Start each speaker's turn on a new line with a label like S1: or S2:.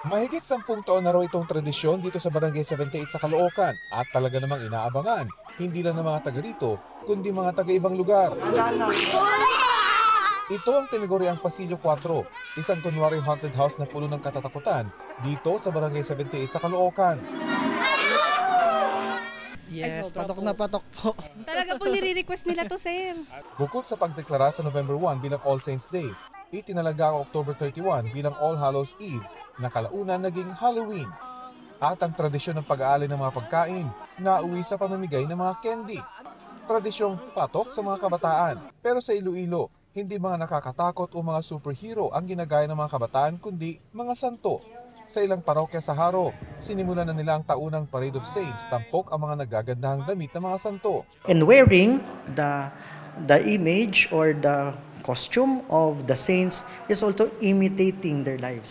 S1: Mahigit 10 taon na raw itong tradisyon dito sa Barangay 78 sa Caloocan at talaga namang inaabangan, hindi lang ng mga taga rito, kundi mga taga-ibang lugar. Ito ang tinaguriang Pasilyo 4, isang kunwari haunted house na puno ng katatakutan dito sa Barangay 78 sa Caloocan.
S2: Yes, patok na patok po.
S3: Talaga pong nire-request nila to, sir.
S1: Bukod sa pagdeklara sa November 1 bilang All Saints Day, itinalaga ang October 31 bilang All Hallows Eve na kalaunan naging Halloween. At ang tradisyon ng pag-aali ng mga pagkain na uwi sa pamamigay ng mga candy. Tradisyong patok sa mga kabataan. Pero sa Iloilo, hindi mga nakakatakot o mga superhero ang ginagaya ng mga kabataan kundi mga santo. Sa ilang parokya sa Haro, sinimulan na nila ang taunang Parade of Saints, tampok ang mga nagagandahang damit ng mga santo.
S2: And wearing the image or the costume of the saints is also imitating their lives.